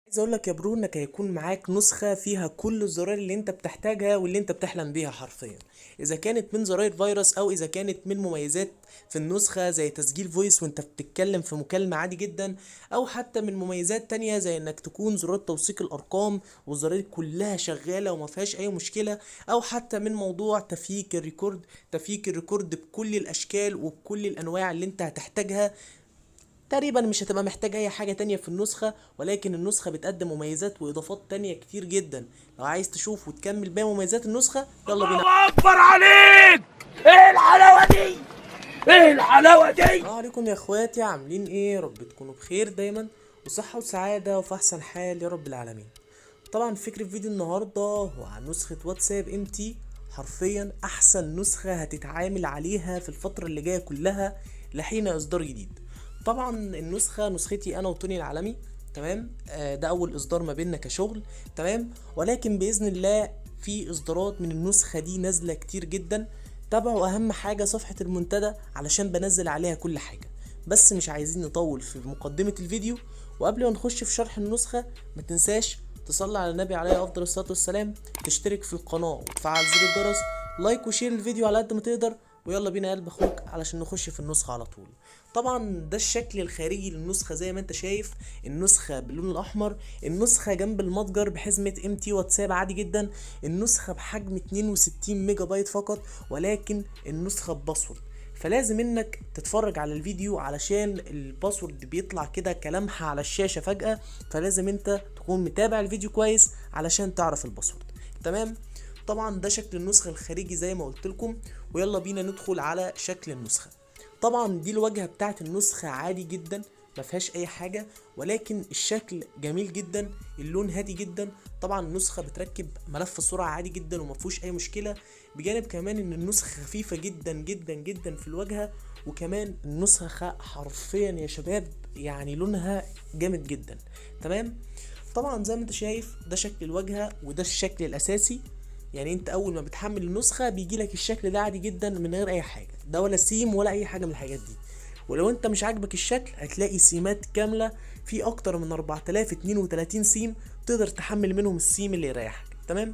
عايز اقول لك يا برو انك هيكون معاك نسخة فيها كل الزراير اللي انت بتحتاجها واللي انت بتحلم بيها حرفيا. اذا كانت من زراير فيروس او اذا كانت من مميزات في النسخة زي تسجيل فويس وانت بتتكلم في مكالمة عادي جدا، او حتى من مميزات تانية زي انك تكون زرار توثيق الارقام والزراير كلها شغالة وما فيهاش اي مشكلة، او حتى من موضوع تفييك الريكورد بكل الاشكال وبكل الانواع اللي انت هتحتاجها. تقريبا مش هتبقى محتاج اي حاجة تانية في النسخة، ولكن النسخة بتقدم مميزات واضافات تانية كتير جدا. لو عايز تشوف وتكمل باقي مميزات النسخة يلا بينا. الله اكبر عليك. ايه الحلاوه دي؟ ايه الحلاوه دي؟ السلام عليكم يا اخواتي، عاملين ايه؟ يا رب تكونوا بخير دايما وصحة وسعادة وفي احسن حال يا رب العالمين. طبعا فكرة فيديو النهاردة هو عن نسخة واتساب ام تي، حرفيا احسن نسخة هتتعامل عليها في الفترة اللي جاية كلها لحين اصدار جديد. طبعا النسخة نسختي انا وتوني العالمي، تمام. ده اول اصدار ما بيننا كشغل، تمام. ولكن باذن الله في اصدارات من النسخة دي نازلة كتير جدا. تابعوا اهم حاجة صفحة المنتدى علشان بنزل عليها كل حاجة. بس مش عايزين نطول في مقدمة الفيديو، وقبل ما نخش في شرح النسخة ما تنساش تصلي على النبي عليه افضل الصلاة والسلام، تشترك في القناة وتفعل زر الجرس، لايك وشير الفيديو على قد ما تقدر، ويلا بينا قلب اخوك علشان نخش في النسخة على طول. طبعا ده الشكل الخارجي للنسخة زي ما انت شايف، النسخة باللون الاحمر، النسخة جنب المتجر بحزمة ام تي واتساب عادي جدا، النسخة بحجم 62 ميجا بايت فقط، ولكن النسخة بباسورد. فلازم انك تتفرج على الفيديو علشان الباسورد بيطلع كده كلمحة على الشاشة فجأة، فلازم انت تكون متابع الفيديو كويس علشان تعرف الباسورد، تمام. طبعا ده شكل النسخة الخارجي زي ما قلت لكم، ويلا بينا ندخل على شكل النسخة. طبعا دي الواجهة بتاعت النسخة عادي جدا، ما فيهاش اي حاجة، ولكن الشكل جميل جدا، اللون هادي جدا. طبعا النسخة بتركب ملف سرعة عادي جدا وما فيهوش اي مشكلة، بجانب كمان ان النسخة خفيفة جدا جدا جدا في الواجهة، وكمان النسخة حرفيا يا شباب يعني لونها جامد جدا، تمام. طبعا زي ما انت شايف ده شكل الواجهة وده الشكل الاساسي. يعني انت اول ما بتحمل النسخة بيجي لك الشكل ده عادي جدا من غير اي حاجة، ده ولا سيم ولا اي حاجة من الحاجات دي. ولو انت مش عاجبك الشكل هتلاقي سيمات كاملة في اكتر من 4032 سيم، تقدر تحمل منهم السيم اللي يريحك، تمام.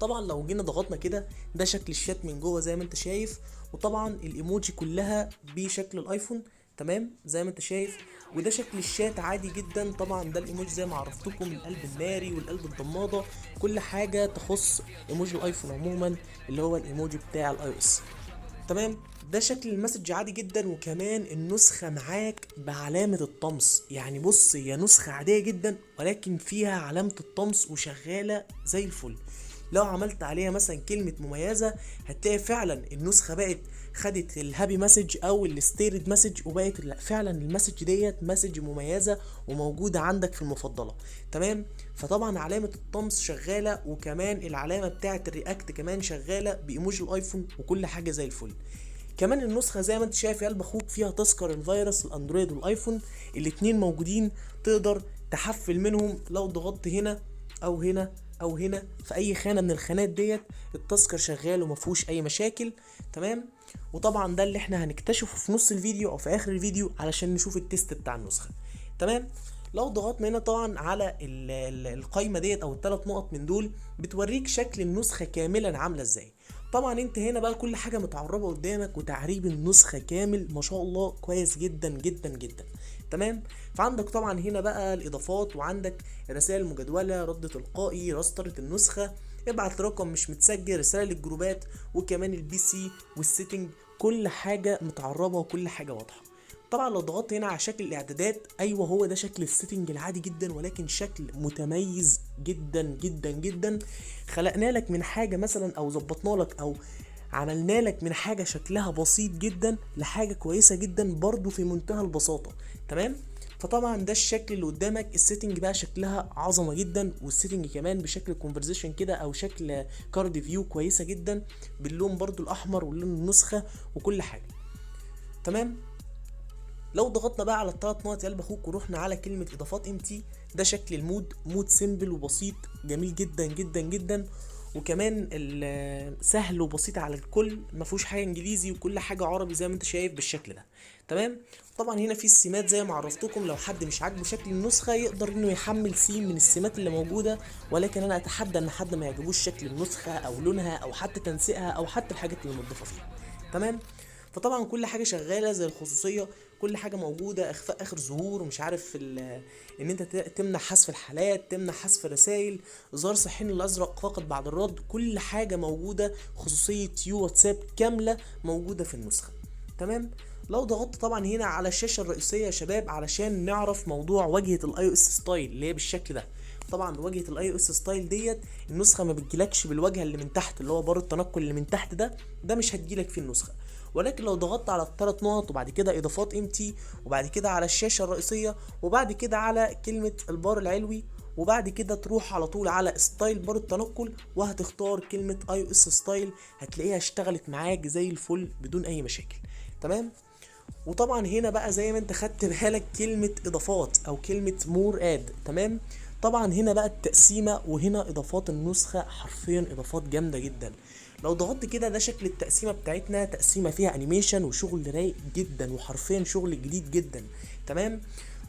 طبعا لو جينا ضغطنا كده ده شكل الشات من جوه زي ما انت شايف، وطبعا الايموجي كلها بشكل الايفون، تمام زي ما انت شايف. وده شكل الشات عادي جدا. طبعا ده الايموجي زي ما عرفتكم، القلب الناري والقلب الضماده، كل حاجه تخص ايموجي الايفون عموما اللي هو الايموجي بتاع الاي او اس، تمام. ده شكل المسج عادي جدا، وكمان النسخة معاك بعلامة الطمس. يعني بص هي نسخة عادية جدا ولكن فيها علامة الطمس وشغالة زي الفل. لو عملت عليها مثلا كلمة مميزة هتلاقي فعلا النسخة بقت خدت الهابي مسج او الستيرد مسج، وبقت فعلا المسج ديت مسج مميزة وموجودة عندك في المفضلة، تمام. فطبعا علامة الطمس شغالة، وكمان العلامة بتاعة الرياكت كمان شغالة بايموجي الايفون، وكل حاجة زي الفل. كمان النسخة زي ما انت شايف يا قلب اخوك فيها تذكر الفيروس الاندرويد والايفون الاتنين موجودين، تقدر تحفل منهم لو ضغطت هنا او هنا او هنا في اي خانة من الخانات ديت، التذكر شغال ومفهوش اي مشاكل، تمام. وطبعا ده اللي احنا هنكتشفه في نص الفيديو او في اخر الفيديو علشان نشوف التيست بتاع النسخة، تمام. لو ضغطنا هنا طبعا على القايمة ديت او الثلاث نقط من دول بتوريك شكل النسخة كاملا عاملة ازاي. طبعا انت هنا بقى كل حاجه متعربه قدامك، وتعريب النسخه كامل ما شاء الله كويس جدا جدا جدا، تمام. فعندك طبعا هنا بقى الاضافات، وعندك الرسائل المجدوله، رد تلقائي، رسترة النسخه، ابعت رقم مش متسجل، رساله للجروبات، وكمان البي سي والسيتنج، كل حاجه متعربه وكل حاجه واضحه. طبعا لو ضغطت هنا على شكل الاعدادات، ايوه هو ده شكل السيتنج العادي جدا، ولكن شكل متميز جدا جدا جدا. خلقنا لك من حاجه مثلا او ظبطنا لك او عملنا لك من حاجه شكلها بسيط جدا لحاجه كويسه جدا برضو في منتهى البساطه، تمام. فطبعا ده الشكل اللي قدامك، السيتنج بقى شكلها عظمه جدا، والسيتنج كمان بشكل كونفرزيشن كده او شكل كارد فيو كويسه جدا، باللون برضو الاحمر واللون النسخه وكل حاجه، تمام. لو ضغطنا بقى على الثلاث نقط يا قلب اخوك ورحنا على كلمه اضافات ام تي، ده شكل المود، مود سيمبل وبسيط جميل جدا جدا جدا. وكمان سهل وبسيط على الكل، ما فيهوش حاجه انجليزي وكل حاجه عربي زي ما انت شايف بالشكل ده. تمام. طبعا هنا في السمات زي ما عرفتكم، لو حد مش عاجبه شكل النسخه يقدر انه يحمل سيم من السمات اللي موجوده، ولكن انا اتحدى ان حد ما يعجبوش شكل النسخه او لونها او حتى تنسيقها او حتى الحاجات اللي مضافه فيها. تمام. فطبعا كل حاجه شغاله زي الخصوصيه، كل حاجه موجوده، اخفاء اخر ظهور، مش عارف ان انت تمنع حذف الحالات، تمنع حذف الرسائل، اظهار صحين الازرق فقط بعد الرد، كل حاجه موجوده. خصوصيه يو واتساب كامله موجوده في النسخه. تمام. لو ضغطت طبعا هنا على الشاشه الرئيسيه يا شباب علشان نعرف موضوع واجهه الاي او اس ستايل اللي هي بالشكل ده. طبعا واجهه الاي او اس ستايل ديت النسخه ما بتجيلكش بالواجهه اللي من تحت، اللي هو بار التنقل اللي من تحت ده مش هتجيلك في النسخه. ولكن لو ضغطت على الثلاث نقط وبعد كده اضافات ام تي وبعد كده على الشاشه الرئيسيه وبعد كده على كلمه البار العلوي وبعد كده تروح على طول على ستايل بار التنقل وهتختار كلمه اي او اس ستايل، هتلاقيها اشتغلت معاك زي الفل بدون اي مشاكل. تمام. وطبعا هنا بقى زي ما انت خدت بالك كلمه اضافات او كلمه مور اد. تمام. طبعا هنا بقى التقسيمه، وهنا اضافات النسخه حرفيا اضافات جامده جدا. لو ضغطت كده ده شكل التقسيمه بتاعتنا، تقسيمه فيها انيميشن وشغل رايق جدا وحرفيا شغل جديد جدا. تمام.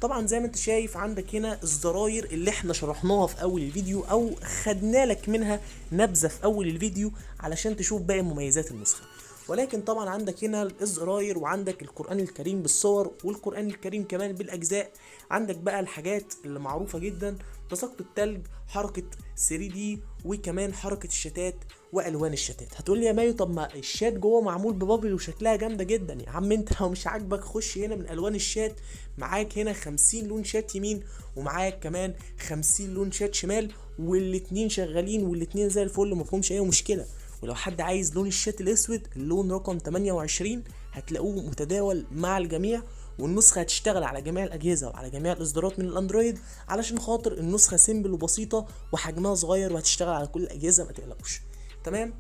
طبعا زي ما انت شايف عندك هنا الزراير اللي احنا شرحناها في اول الفيديو او خدنا لك منها نبذه في اول الفيديو علشان تشوف باقي مميزات النسخه. ولكن طبعا عندك هنا الزراير وعندك القرآن الكريم بالصور والقرآن الكريم كمان بالأجزاء. عندك بقى الحاجات اللي معروفة جدا، تساقط التلج، حركة 3D، وكمان حركة الشتات والوان الشتات. هتقول لي يا مايو طب ما الشات جوه معمول ببابل وشكلها جامده جدا. يا عم انت لو مش عاجبك خش هنا من الوان الشات، معاك هنا 50 لون شات يمين ومعاك كمان 50 لون شات شمال، والاتنين شغالين والاتنين زي الفل مفهومش اي مشكله. ولو حد عايز لون الشات الاسود اللون رقم 28 هتلاقوه متداول مع الجميع، والنسخه هتشتغل على جميع الاجهزه وعلى جميع الاصدارات من الاندرويد علشان خاطر النسخه سيمبل وبسيطه وحجمها صغير وهتشتغل على كل الاجهزه ما تقلقوش. تمام.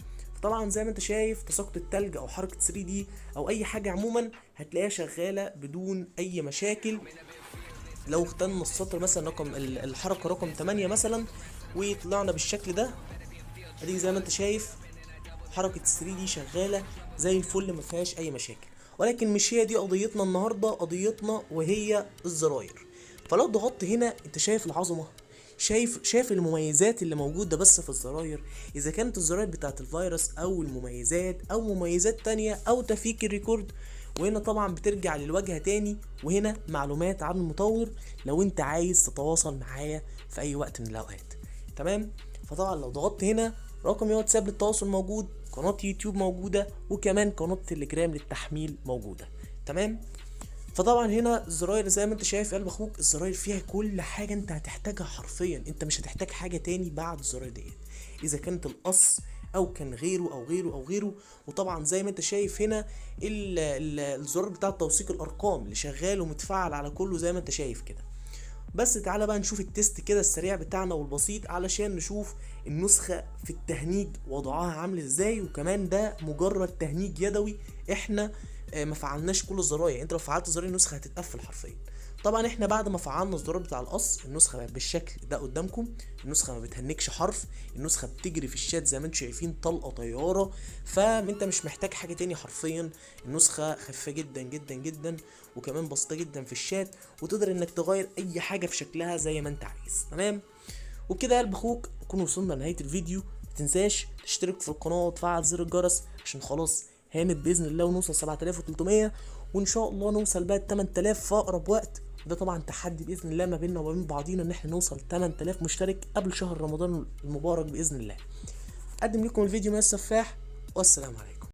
طبعا زي ما انت شايف تساقط التلج او حركه 3D او اي حاجه عموما هتلاقيها شغاله بدون اي مشاكل. لو اخترنا السطر مثلا رقم الحركه رقم 8 مثلا وطلعنا بالشكل ده، ادي زي ما انت شايف حركه 3D شغاله زي الفل ما فيهاش اي مشاكل. ولكن مش هي دي قضيتنا النهارده، قضيتنا وهي الزراير. فلو ضغطت هنا انت شايف العظمه، شايف المميزات اللي موجوده بس في الزراير، اذا كانت الزراير بتاعت الفيروس او المميزات او مميزات تانية او تفكيك الريكورد. وهنا طبعا بترجع للواجهه تاني، وهنا معلومات عن المطور لو انت عايز تتواصل معايا في اي وقت من الاوقات. تمام. فطبعا لو ضغطت هنا رقم واتساب للتواصل موجود، قناه يوتيوب موجوده، وكمان قناه تليجرام للتحميل موجوده. تمام. فطبعا هنا الزراير زي ما انت شايف يا قلب اخوك، الزراير فيها كل حاجه انت هتحتاجها حرفيا، انت مش هتحتاج حاجه تاني بعد الزراير ديت اذا كانت القص او كان غيره او غيره او غيره. وطبعا زي ما انت شايف هنا الزرار بتاع توثيق الارقام اللي شغال ومتفعل على كله زي ما انت شايف كده. بس تعالى بقى نشوف التست كده السريع بتاعنا والبسيط علشان نشوف النسخة في التهنيج وضعها عامل ازاي، وكمان ده مجرد تهنيج يدوي، احنا ما فعلناش كل الزراير. انت لو فعلت زراير النسخة هتتقفل حرفيا. طبعا احنا بعد ما فعلنا الزرار بتاع القص النسخة بقت بالشكل ده قدامكم، النسخة ما بتهنكش حرف، النسخة بتجري في الشات زي ما انتم شايفين طلقة طيارة، فانت مش محتاج حاجة تاني حرفيا. النسخة خفيفة جدا جدا جدا وكمان بسيطة جدا في الشات، وتقدر انك تغير اي حاجة في شكلها زي ما انت عايز. تمام. وبكده يا قلب اخوك نكون وصلنا لنهاية الفيديو. متنساش تشترك في القناة وتفعل زر الجرس عشان خلاص هانت باذن الله ونوصل 7300 وان شاء الله نوصل بقى 8000 في اقرب وقت. ده طبعا تحدي باذن الله ما بيننا وما بين بعضينا ان احنا نوصل 8000 مشترك قبل شهر رمضان المبارك باذن الله. اقدم لكم الفيديو من السفاح والسلام عليكم.